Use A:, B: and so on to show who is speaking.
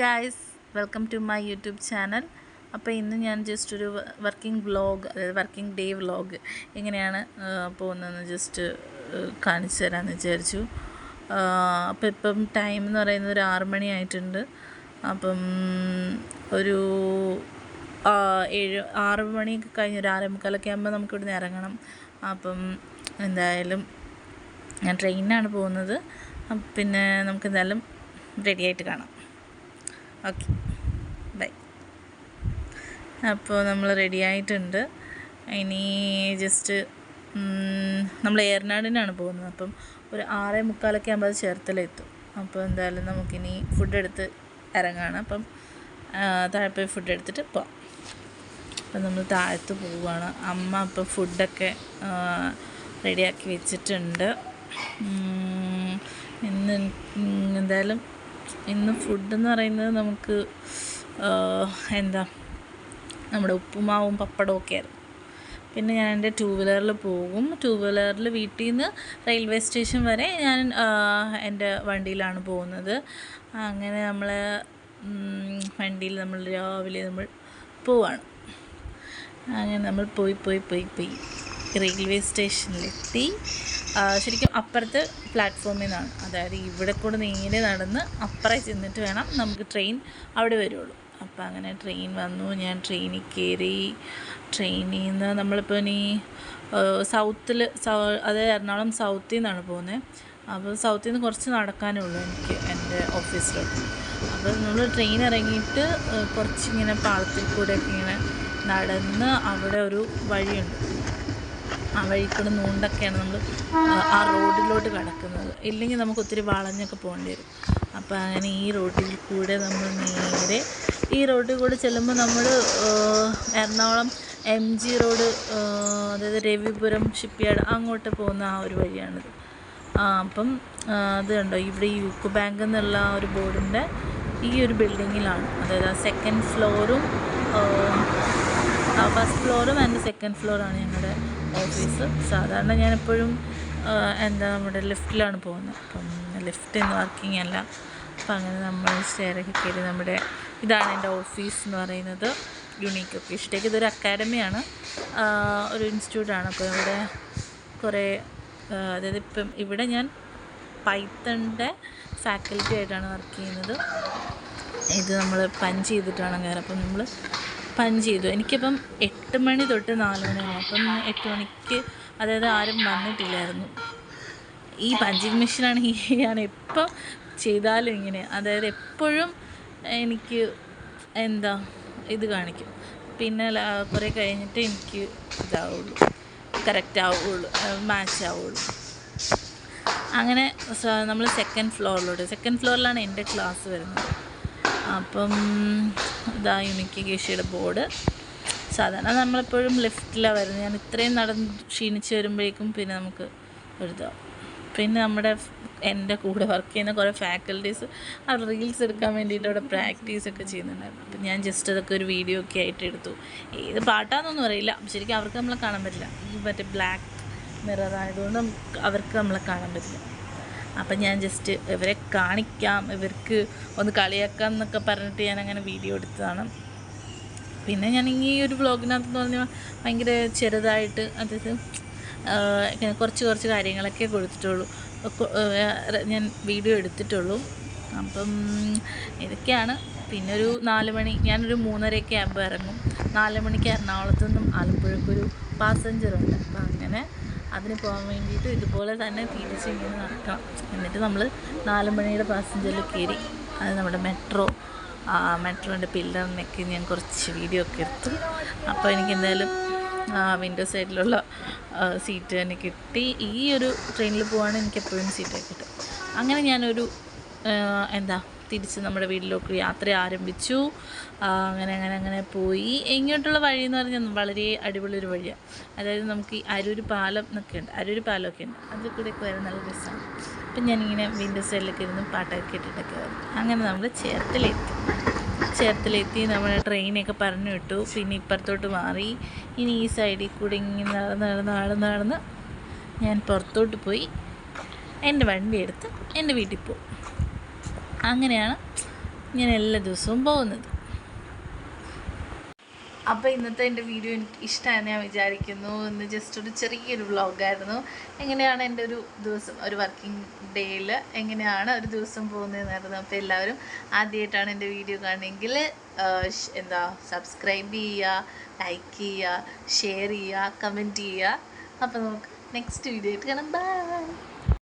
A: Guys, welcome to my YouTube channel. അപ്പോൾ ഇന്ന് ഞാൻ ജസ്റ്റ് ഒരു വർക്കിംഗ് വ്ളോഗ്, അതായത് വർക്കിംഗ് ഡേ വ്ളോഗ് എങ്ങനെയാണ് പോകുന്നതെന്ന് ജസ്റ്റ് കാണിച്ചു തരാമെന്ന് വിചാരിച്ചു. അപ്പോൾ ഇപ്പം ടൈം എന്ന് പറയുന്നത് ഒരു 6 മണി ആയിട്ടുണ്ട്. അപ്പം ഒരു 6 മണിയൊക്കെ കഴിഞ്ഞ് ഒരു 6:45 ആകുമ്പോൾ നമുക്ക് ഇവിടുന്ന് ഇറങ്ങണം. അപ്പം എന്തായാലും ഞാൻ ട്രെയിനിനാണ് പോകുന്നത്. പിന്നെ നമുക്ക് എന്തായാലും റെഡിയായിട്ട് കാണാം. Okay, bye. അപ്പോൾ നമ്മൾ റെഡി ആയിട്ടുണ്ട്. ഇനി ജസ്റ്റ് നമ്മൾ ഏറനാടിനാണ് പോകുന്നത്. അപ്പം ഒരു 6:45 ആകുമ്പോൾ അത് ചേർത്തലെത്തും. അപ്പോൾ എന്തായാലും നമുക്കിനി ഫുഡ് എടുത്ത് ഇറങ്ങാണ്. അപ്പം താഴെ പോയി ഫുഡ് എടുത്തിട്ട് പോവാം. അപ്പം നമ്മൾ താഴത്ത് പോവുകയാണ്. അമ്മ അപ്പം ഫുഡൊക്കെ റെഡിയാക്കി വെച്ചിട്ടുണ്ട്. ഇന്ന് എന്തായാലും ഇന്ന് ഫുഡെന്ന് പറയുന്നത് നമുക്ക് നമ്മുടെ ഉപ്പുമാവും പപ്പടവും ഒക്കെ ആയിരുന്നു. പിന്നെ ഞാൻ എൻ്റെ 2 വീലറിൽ പോകും. 2 വീലറിൽ വീട്ടിൽ നിന്ന് റെയിൽവേ സ്റ്റേഷൻ വരെ ഞാൻ എൻ്റെ വണ്ടിയിലാണ് പോകുന്നത്. അങ്ങനെ നമ്മൾ വണ്ടിയിൽ നമ്മൾ രാവിലെ നമ്മൾ പോവാണ്. അങ്ങനെ നമ്മൾ പോയി റെയിൽവേ സ്റ്റേഷനിലെത്തി. ശരിക്കും അപ്പുറത്ത് പ്ലാറ്റ്ഫോമിൽ നിന്നാണ്, അതായത് ഇവിടെ കൂടെ നേരെ നടന്ന് അപ്പുറം ചെന്നിട്ട് വേണം നമുക്ക് ട്രെയിൻ അവിടെ വരുള്ളൂ. അപ്പോൾ അങ്ങനെ ട്രെയിൻ വന്നു. ഞാൻ ട്രെയിനിൽ കയറി. ട്രെയിനിൽ നിന്ന് നമ്മളിപ്പോൾ ഇനി സൗത്തിൽ അതായത് എറണാകുളം സൗത്തിൽ നിന്നാണ് പോകുന്നത്. അപ്പോൾ സൗത്തിൽ നിന്ന് കുറച്ച് നടക്കാനേ ഉള്ളൂ എനിക്ക് എൻ്റെ ഓഫീസിലോട്ട്. അപ്പോൾ നമ്മൾ ട്രെയിൻ ഇറങ്ങിയിട്ട് കുറച്ചിങ്ങനെ പാളത്തിൽ കൂടെയൊക്കെ ഇങ്ങനെ നടന്ന് അവിടെ ഒരു വഴിയുണ്ട്. ആ വഴിക്കൂടെ നൂണ്ടൊക്കെയാണ് നമ്മൾ ആ റോഡിലോട്ട് കിടക്കുന്നത്. ഇല്ലെങ്കിൽ നമുക്ക് ഒത്തിരി വളഞ്ഞൊക്കെ പോകേണ്ടി വരും. അപ്പോൾ അങ്ങനെ ഈ റോഡിൽ കൂടെ നമ്മൾ നേരെ ഈ റോഡിൽ കൂടെ ചെല്ലുമ്പോൾ നമ്മൾ എറണാകുളം MG റോഡ്, അതായത് രവിപുരം ഷിപ്പ്യാർഡ് അങ്ങോട്ട് പോകുന്ന ആ ഒരു വഴിയാണിത്. അപ്പം അത് കണ്ടോ, ഇവിടെ ഈ യൂക്കോ ബാങ്ക് എന്നുള്ള ഒരു ബോർഡിൻ്റെ ഈ ഒരു ബിൽഡിങ്ങിലാണ്, അതായത് ആ സെക്കൻഡ് ഫ്ലോറും ഫസ്റ്റ് ഫ്ലോറും ആൻഡ് സെക്കൻഡ് ഫ്ലോറാണ് ഞങ്ങളുടെ ഓഫീസ്. സാധാരണ ഞാനെപ്പോഴും നമ്മുടെ ലിഫ്റ്റിലാണ് പോകുന്നത്. അപ്പം ലിഫ്റ്റ് ഇന്ന് വർക്കിംഗ് അല്ല. അപ്പം അങ്ങനെ നമ്മൾ സ്റ്റെയറൊക്കെ കയറി ഇതാണ് എൻ്റെ ഓഫീസ് എന്ന് പറയുന്നത്, യുണീക്ക് ഒക്കേഷനിലേക്ക്. ഇതൊരു അക്കാഡമിയാണ്, ഒരു ഇൻസ്റ്റിറ്റ്യൂട്ടാണ്. അപ്പോൾ ഇവിടെ കുറേ അതായത് ഇപ്പം ഇവിടെ ഞാൻ പൈത്തണിൻ്റെ ഫാക്കൽറ്റി ആയിട്ടാണ് വർക്ക് ചെയ്യുന്നത്. ഇത് നമ്മൾ പഞ്ച് ചെയ്തിട്ടാണ് കയറുക. അപ്പം നമ്മൾ പഞ്ച് ചെയ്തു. എനിക്കിപ്പം 8 മണി തൊട്ട് 4 മണി വരെ. അപ്പം 8 മണിക്ക് അതായത് ആരും വന്നിട്ടില്ലായിരുന്നു. ഈ പഞ്ചിങ് മെഷീനാണെങ്കിൽ ഞാൻ എപ്പോൾ ചെയ്താലും ഇങ്ങനെ, അതായത് എപ്പോഴും എനിക്ക് ഇത് കാണിക്കും. പിന്നെ കുറേ കഴിഞ്ഞിട്ട് എനിക്ക് ഇതാവുള്ളൂ, കറക്റ്റ് ആവുള്ളൂ, മാച്ച് ആവുള്ളൂ. അങ്ങനെ നമ്മൾ സെക്കൻഡ് ഫ്ലോറിലാണ് എൻ്റെ ക്ലാസ് വരുന്നത്. അപ്പം ഇതാ യുണീക്ക് കേശിയുടെ ബോർഡ്. സാധാരണ നമ്മളെപ്പോഴും ലിഫ്റ്റിലാണ് വരുന്നത്. ഞാൻ ഇത്രയും നടന്ന് ക്ഷീണിച്ച് വരുമ്പോഴേക്കും പിന്നെ നമുക്ക് ഒരിതാവും. പിന്നെ എൻ്റെ കൂടെ വർക്ക് ചെയ്യുന്ന കുറേ ഫാക്കൽറ്റീസ് ആ റീൽസ് എടുക്കാൻ വേണ്ടിയിട്ട് അവിടെ പ്രാക്ടീസൊക്കെ ചെയ്യുന്നുണ്ടായിരുന്നു. അപ്പം ഞാൻ ജസ്റ്റ് അതൊക്കെ ഒരു വീഡിയോ ഒക്കെ ആയിട്ട് എടുത്തു. ഏത് പാട്ടാണെന്നൊന്നും അറിയില്ല, ശരിക്കും അവർക്ക് നമ്മളെ കാണാൻ പറ്റില്ല. ഈ മറ്റേ ബ്ലാക്ക് മിറർ ആയതുകൊണ്ട് അവർക്ക് നമ്മളെ കാണാൻ പറ്റില്ല. അപ്പം ഞാൻ ജസ്റ്റ് ഇവരെ കാണിക്കാം, ഇവർക്ക് ഒന്ന് കളിയാക്കാം എന്നൊക്കെ പറഞ്ഞിട്ട് ഞാൻ അങ്ങനെ വീഡിയോ എടുത്തതാണ്. പിന്നെ ഞാൻ ഈ ഒരു വ്ളോഗിനകത്ത് പറഞ്ഞാൽ ഭയങ്കര ചെറുതായിട്ട്, അതായത് കുറച്ച് കാര്യങ്ങളൊക്കെ കൊടുത്തിട്ടുള്ളൂ, ഞാൻ വീഡിയോ എടുത്തിട്ടുള്ളൂ. അപ്പം ഇതൊക്കെയാണ്. പിന്നെ ഒരു 4 മണി, ഞാനൊരു 3:30 ആകുമ്പോൾ ഇറങ്ങും. 4 മണിക്ക് എറണാകുളത്തു നിന്നും ആലപ്പുഴക്കൊരു പാസഞ്ചറുണ്ട്. അപ്പം അങ്ങനെ അതിന് പോകാൻ വേണ്ടിയിട്ട് ഇതുപോലെ തന്നെ തിരിച്ചിങ്ങനെ നടക്കണം. എന്നിട്ട് നമ്മൾ 4 മണിയുടെ പാസഞ്ചറിൽ കയറി. അത് നമ്മുടെ മെട്രോൻ്റെ പില്ലറിനൊക്കെ ഞാൻ കുറച്ച് വീഡിയോ ഒക്കെ എടുത്തു. അപ്പോൾ എനിക്ക് എന്തായാലും വിൻഡോ സൈഡിലുള്ള സീറ്റ് തന്നെ കിട്ടി. ഈ ഒരു ട്രെയിനിൽ പോവുകയാണെങ്കിൽ എനിക്ക് എപ്പോഴും സീറ്റൊക്കെ കിട്ടും. അങ്ങനെ ഞാനൊരു തിരിച്ച് നമ്മുടെ വീട്ടിലേക്ക് യാത്ര ആരംഭിച്ചു. അങ്ങനെ പോയി. ഇങ്ങോട്ടുള്ള വഴി എന്ന് പറഞ്ഞാൽ വളരെ അടിപൊളിയൊരു വഴിയാണ്. അതായത് നമുക്ക് ഈ അരൂർ പാലമൊക്കെ ഉണ്ട്, അതിൽ കൂടെയൊക്കെ വരാൻ നല്ല രസമാണ്. അപ്പം ഞാനിങ്ങനെ വിൻഡോ സൈഡിലൊക്കെ ഇരുന്ന് പാട്ടൊക്കെ കേട്ടിട്ടൊക്കെ വരും. അങ്ങനെ നമ്മൾ ചേർത്തലെത്തി നമ്മുടെ ട്രെയിനൊക്കെ പറഞ്ഞു വിട്ടു. പിന്നെ ഇപ്പുറത്തോട്ട് മാറി. ഇനി ഈ സൈഡിൽ കൂടെ ഇങ്ങനെ നടന്ന് ഞാൻ പുറത്തോട്ട് പോയി എൻ്റെ വണ്ടി എടുത്ത് എൻ്റെ വീട്ടിൽ പോകും. അങ്ങനെയാണ് ഞാൻ എല്ലാ ദിവസവും പോകുന്നത്. അപ്പോൾ ഇന്നത്തെ എൻ്റെ വീഡിയോ എനിക്ക് ഇഷ്ടമായെന്ന് ഞാൻ വിചാരിക്കുന്നു. ഇന്ന് ജസ്റ്റ് ഒരു ചെറിയൊരു വ്ളോഗായിരുന്നു. എങ്ങനെയാണ് എൻ്റെ ഒരു ദിവസം, ഒരു വർക്കിംഗ് ഡേയിൽ എങ്ങനെയാണ് ഒരു ദിവസം പോകുന്നതെന്നായിരുന്നു. അപ്പോൾ എല്ലാവരും ആദ്യമായിട്ടാണ് എൻ്റെ വീഡിയോ കാണുമെങ്കിൽ സബ്സ്ക്രൈബ് ചെയ്യുക, ലൈക്ക് ചെയ്യുക, ഷെയർ ചെയ്യുക, കമൻറ്റ് ചെയ്യുക. അപ്പോൾ നമുക്ക് നെക്സ്റ്റ് വീഡിയോ ആയിട്ട് കാണാം. ബൈ.